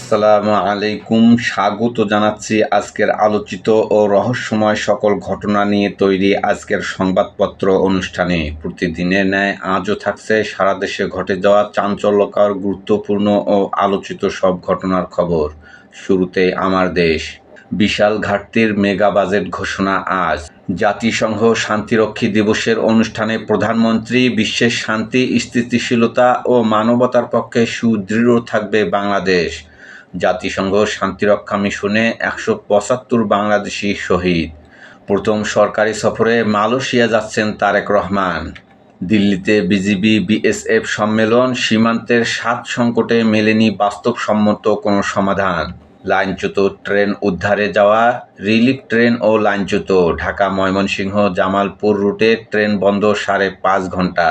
আসসালামু আলাইকুম। স্বাগত জানাচ্ছি আজকের আলোচিত ও রহস্যময় সকল ঘটনা নিয়ে তৈরি আজকের সংবাদপত্র অনুষ্ঠানে। প্রতিদিনের ন্যায় আজও থাকছে সারা দেশে ঘটে যাওয়া চাঞ্চল্যকর, গুরুত্বপূর্ণ ও আলোচিত সব ঘটনার খবর। শুরুতেই আমার দেশ। বিশাল ঘাটতির মেগা বাজেট ঘোষণা আজ। জাতিসংঘ শান্তিরক্ষী দিবসের অনুষ্ঠানে প্রধানমন্ত্রী বিশ্বের শান্তি, স্থিতিশীলতা ও মানবতার পক্ষে সুদৃঢ় থাকবে বাংলাদেশ। জাতিসংঘ শান্তিরক্ষা মিশনে ১৭৫ বাংলাদেশি শহীদ। প্রথম সরকারি সফরে মালয়েশিয়া যাচ্ছেন তারেক রহমান। দিল্লিতে বিজিবি বিএসএফ সম্মেলন, সীমান্তের ৭ সংকটে মেলেনি বাস্তবসম্মত কোনো সমাধান। লাইনচ্যুত ট্রেন উদ্ধারে যাওয়া রিলিফ ট্রেন ও লাইনচ্যুত। ঢাকা ময়মনসিংহ জামালপুর রুটে ট্রেন বন্ধ ৫.৫ ঘন্টা।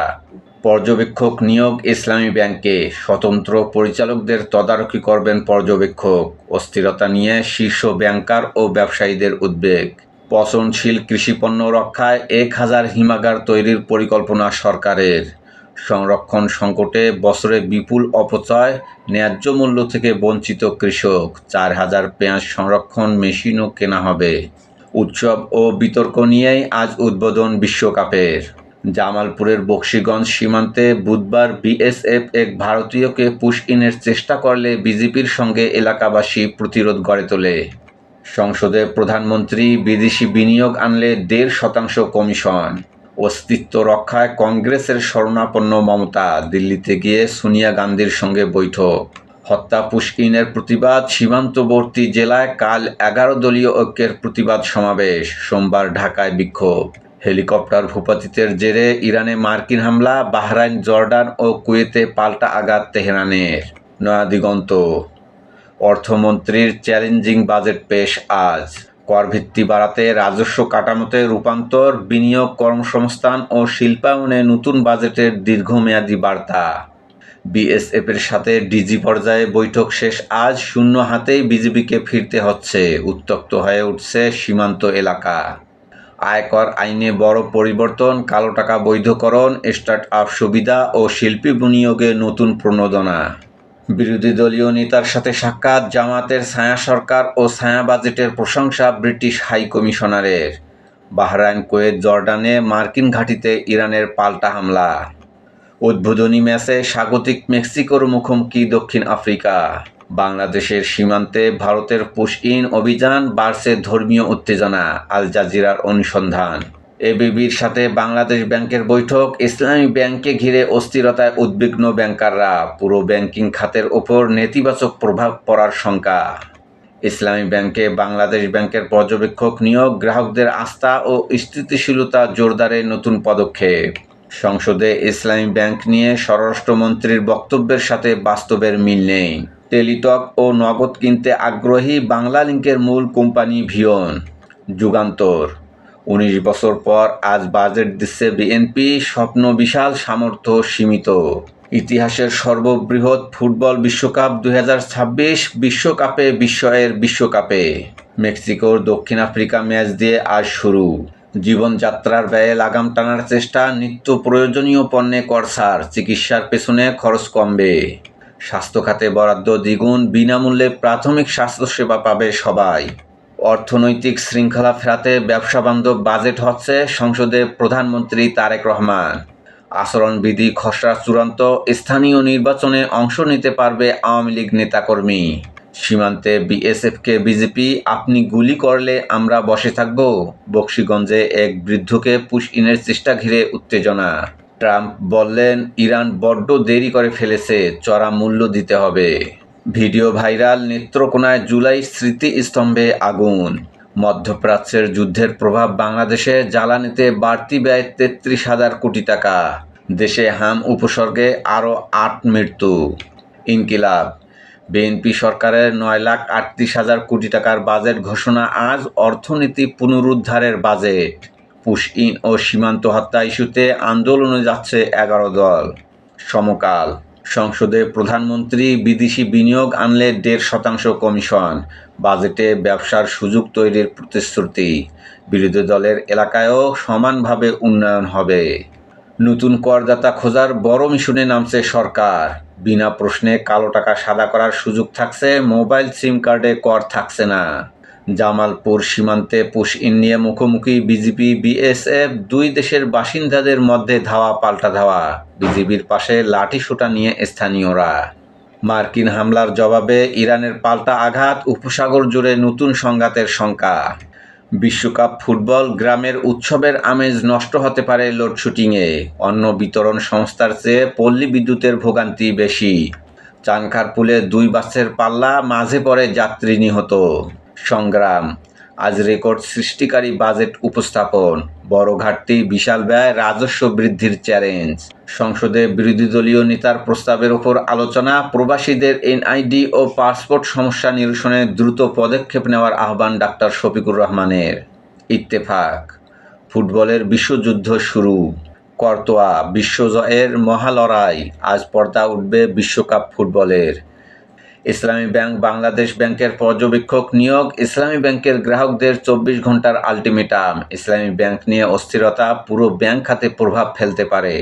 পর্যবেক্ষক নিয়োগ ইসলামী ব্যাংকে। স্বতন্ত্র পরিচালকদের তদারকি করবেন পর্যবেক্ষক। অস্থিরতা নিয়ে শীর্ষ ব্যাংকার ও ব্যবসায়ীদের উদ্বেগ। পচনশীল কৃষিপণ্য রক্ষায় ১,০০০ হিমাগার তৈরির পরিকল্পনা সরকারের। সংরক্ষণ সংকটে বছরে বিপুল অপচয়, ন্যায্য মূল্য থেকে বঞ্চিত কৃষক। ৪,০০০ পেঁয়াজ সংরক্ষণ মেশিনও কেনা হবে। উৎসব ও বিতর্ক নিয়েই আজ উদ্বোধন বিশ্বকাপের। জামালপুরের বকশীগঞ্জ সীমান্তে বুধবার বিএসএফ এক ভারতীয়কে পুশ ইনের চেষ্টা করলে বিজেপির সঙ্গে এলাকাবাসী প্রতিরোধ গড়ে তোলে। সংসদে প্রধানমন্ত্রী বিদেশি বিনিয়োগ আনলে ১.৫% কমিশন। অস্তিত্ব রক্ষায় কংগ্রেসের শরণাপন্ন মমতা। দিল্লিতে গিয়ে সোনিয়া গান্ধীর সঙ্গে বৈঠক। হত্যা পুশ ইনের প্রতিবাদ। সীমান্তবর্তী জেলায় কাল ১১ দলীয় ঐক্যের প্রতিবাদ সমাবেশ। সোমবার ঢাকায় বিক্ষোভ। হেলিকপ্টার ভূপাতিতের জেরে ইরানে মার্কিন হামলা। বাহরাইন, জর্ডান ও কুয়েতে পাল্টা আঘাত তেহরানের। নয়াদিগন্ত। অর্থমন্ত্রীর চ্যালেঞ্জিং বাজেট পেশ আজ। করভিত্তি বাড়াতে রাজস্ব কাঠামোতে রূপান্তর, বিনিয়োগ, কর্মসংস্থান ও শিল্পায়নে নতুন বাজেটের দীর্ঘমেয়াদী বার্তা। বিএসএফের সাথে ডিজি পর্যায়ে বৈঠক শেষ আজ। শূন্য হাতেই বিজিবিকে ফিরতে হচ্ছে। উত্তপ্ত হয়ে উঠছে সীমান্ত এলাকা। আয়কর আইনে বড় পরিবর্তন। কালো টাকা বৈধকরণ, স্টার্ট আপ সুবিধা ও শিল্পী বিনিয়োগে নতুন প্রণোদনা। বিরোধী দলীয় নেতার সাথে সাক্ষাৎ। জামাতের ছায়া সরকার ও ছায়া বাজেটের প্রশংসা ব্রিটিশ হাই কমিশনারের। বাহরাইন, কুয়েত, জর্ডানে মার্কিন ঘাঁটিতে ইরানের পাল্টা হামলা। উদ্বোধনী ম্যাচে স্বাগতিক মেক্সিকোর মুখোমুখি দক্ষিণ আফ্রিকা। বাংলাদেশের সীমান্তে ভারতের পুশ ইন অভিযান, বাড়ছে ধর্মীয় উত্তেজনা। আল জাজিরার অনুসন্ধান। এবিবির সাথে বাংলাদেশ ব্যাংকের বৈঠক। ইসলামী ব্যাংকে ঘিরে অস্থিরতায় উদ্বিগ্ন ব্যাংকাররা। পুরো ব্যাংকিং খাতের ওপর নেতিবাচক প্রভাব পড়ার শঙ্কা। ইসলামী ব্যাংকে বাংলাদেশ ব্যাংকের পর্যবেক্ষক নিয়োগ। গ্রাহকদের আস্থা ও স্থিতিশীলতা জোরদারে নতুন পদক্ষেপ। সংসদে ইসলামী ব্যাংক নিয়ে স্বরাষ্ট্রমন্ত্রীর বক্তব্যের সাথে বাস্তবের মিল নেই। টেলিটক ও নগদ কিনতে আগ্রহী বাংলালিংকের মূল কোম্পানি ভিয়ন। যুগান্তর। ১৯ বছর পর আজ বাজেট দিচ্ছে বিএনপি। স্বপ্ন বিশাল, সামর্থ্য সীমিত। ইতিহাসের সর্ববৃহৎ ফুটবল বিশ্বকাপ ২০২৬ বিশ্বকাপে বিস্ময়ের বিশ্বকাপে। মেক্সিকোর দক্ষিণ আফ্রিকা ম্যাচ দিয়ে আজ শুরু। জীবনযাত্রার ব্যয়ে লাগাম টানার চেষ্টা। নিত্য প্রয়োজনীয় পণ্যে কর ছাড়। চিকিৎসার পেছনে খরচ কমবে। স্বাস্থ্য খাতে বরাদ্দ দ্বিগুণ। বিনামূল্যে প্রাথমিক স্বাস্থ্যসেবা পাবে সবাই। অর্থনৈতিক শৃঙ্খলা ফেরাতে ব্যবসাবান্ধব বাজেট হচ্ছে। সংসদে প্রধানমন্ত্রী তারেক রহমান। আচরণবিধি খসড়া চূড়ান্ত। স্থানীয় নির্বাচনে অংশ নিতে পারবে আওয়ামী লীগ নেতাকর্মী। সীমান্তে বিএসএফকে বিজেপি। আপনি গুলি করলে আমরা বসে থাকব। বকশীগঞ্জে এক বৃদ্ধকে পুশ ইনের চেষ্টা ঘিরে উত্তেজনা। ট্রাম্প বললেন, ইরান বড্ড দেরি করে ফেলেছে, চড়া মূল্য দিতে হবে। Video viral. নেত্রকোনায় জুলাই স্মৃতিস্তম্ভে আগুন। মধ্যপ্রাচ্যের যুদ্ধের প্রভাব বাংলাদেশে। জ্বালানিতে বাড়তি ব্যয় ৩৩,০০০ কোটি টাকা। দেশে হাম উপসর্গে আরও ৮ মৃত্যু। ইনকিলাব। বিএনপি সরকারের ৯,৩৮,০০০ কোটি টাকার বাজেট ঘোষণা আজ। অর্থনীতি পুনরুদ্ধারের বাজেট। পুশ ইন ও সীমান্ত হত্যা ইস্যুতে আন্দোলনে যাচ্ছে ১১ দল। সমকাল। সংসদে প্রধানমন্ত্রী বিদেশি বিনিয়োগ আনলে ১.৫% কমিশন। বাজেটে ব্যবসার সুযোগ তৈরির প্রতিশ্রুতি। বিরোধী দলের এলাকায়ও সমানভাবে উন্নয়ন হবে। নতুন করদাতা খোঁজার বড় মিশনে নামছে সরকার। বিনা প্রশ্নে কালো টাকা সাদা করার সুযোগ থাকছে, মোবাইল সিম কার্ডে কর থাকছে না। জামালপুর সীমান্তে পুশ ইন নিয়ে মুখোমুখি বিজিবি বিএসএফ, দুই দেশের বাসিন্দাদের মধ্যে ধাওয়া পাল্টা ধাওয়া, বিজিবির পাশে লাঠিসোঁটা নিয়ে স্থানীয়রা। মার্কিন হামলার জবাবে ইরানের পাল্টা আঘাত, উপসাগর জুড়ে নতুন সংঘাতের শঙ্কা। বিশ্বকাপ ফুটবল, গ্রামের উৎসবের আমেজ নষ্ট হতে পারে লোডশেডিংয়ে, অন্য বিতরণ সংস্থার চেয়ে পল্লী বিদ্যুতের ভোগান্তি বেশি। চানখারপুলে 2 বাসের পাল্লা, মাঝে পড়ে যাত্রী নিহত। সংগ্রাম, আজ রেকর্ড সৃষ্টিকারী বাজেট উপস্থাপন, বড় ঘাটতি, বিশাল ব্যয়, রাজস্ব বৃদ্ধির চ্যালেঞ্জ। সংসদে বিরোধী দলীয় নেতার প্রস্তাবের ওপর আলোচনা, প্রবাসীদের এনআইডি ও পাসপোর্ট সমস্যা নিরসনে দ্রুত পদক্ষেপ নেওয়ার আহ্বান ডাক্তার শফিকুর রহমানের। ইত্তেফাক, ফুটবলের বিশ্বযুদ্ধ শুরু, করতোয়া বিশ্বজয়ের মহালড়াই, আজ পর্দা উঠবে বিশ্বকাপ ফুটবলের। ইসলামী ব্যাংক বাংলাদেশ ব্যাংকের পর্যবেক্ষক নিয়োগ, ইসলামী ব্যাংকের গ্রাহকদের 24 ঘন্টার আলটিমেটাম, ইসলামী ব্যাংক নিয়ে অস্থিরতা পুরো ব্যাংক খাতে প্রভাব ফেলতে পারে।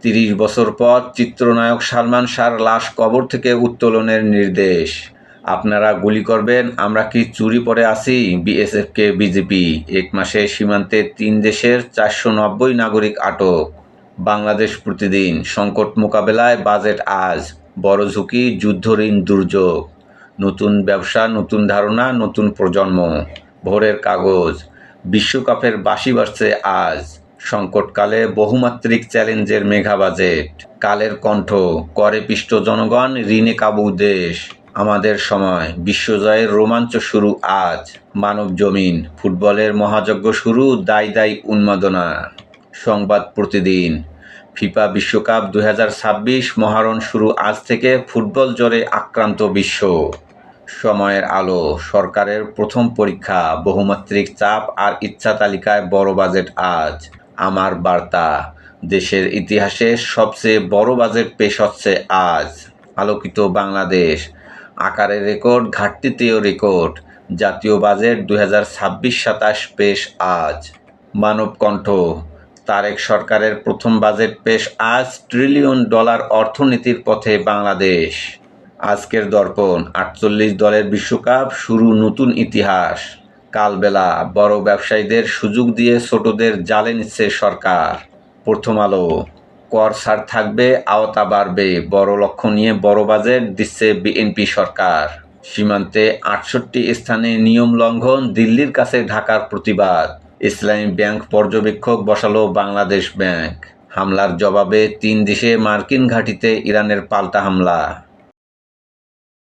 30 বছর পর চিত্রনায়ক সালমান শাহর লাশ কবর থেকে উত্তোলনের নির্দেশ। আপনারা গুলি করবেন, আমরা কি চুরি পড়ে আছি, বিএসএফকে বিজেপি। 1 মাসে সীমান্তে 3 দেশের 490 নাগরিক আটক। বাংলাদেশ প্রতিদিন, সংকট মোকাবেলায় বাজেট আজ, বড় ঝুঁকি, যুদ্ধঋণ, দুর্যোগ, নতুন ব্যবসা, নতুন ধারণা, নতুন প্রজন্ম। ভোরের কাগজ, বিশ্বকাপের বাঁশি বাজছে আজ, সংকটকালে বহুমাত্রিক চ্যালেঞ্জের মেগা বাজেট। কালের কণ্ঠ, করে পিষ্ট জনগণ, ঋণে কাবু দেশ। আমাদের সময়, বিশ্বজয়ের রোমাঞ্চ শুরু আজ। মানব জমিন, ফুটবলের মহাযজ্ঞ শুরু, দায় দায় উন্মাদনা। সংবাদ প্রতিদিন, ফিফা বিশ্বকাপ 2026 মহারণ শুরু আজ থেকে, ফুটবল জ্বরে আক্রান্ত বিশ্ব। সময়ের আলো, সরকারের প্রথম পরীক্ষা, বহুমাত্রিক চাপ আর ইচ্ছা তালিকায় বড় বাজেট আজ। আমার বার্তা, দেশের ইতিহাসে সবচেয়ে বড় বাজেট পেশ হচ্ছে আজ। আলোকিত বাংলাদেশ, আকারে রেকর্ড, ঘাটতিতেও রেকর্ড, জাতীয় বাজেট 2026-27 পেশ আজ। মানব কণ্ঠ, তারেক সরকারের প্রথম বাজেট পেশ আজ, $1 ট্রিলিয়ন অর্থনীতির পথে বাংলাদেশ। আজকের দর্পণ, 48 দলের বিশ্বকাপ শুরু, নতুন ইতিহাস। কালবেলা, বড় ব্যবসায়ীদের সুযোগ দিয়ে ছোটদের জালে নিচ্ছে সরকার। প্রথম আলো, কর ছাড় থাকবে, আওতা বাড়বে, বড় লক্ষ্য নিয়ে বড় বাজেট দিচ্ছে বিএনপি সরকার। সীমান্তে 68 স্থানে নিয়ম লঙ্ঘন, দিল্লির কাছে ঢাকার প্রতিবাদ। ইসলামী ব্যাংক পর্যবেক্ষক বসালো বাংলাদেশ ব্যাংক। হামলার জবাবে 3 দেশে মার্কিন ঘাঁটিতে ইরানের পাল্টা হামলা।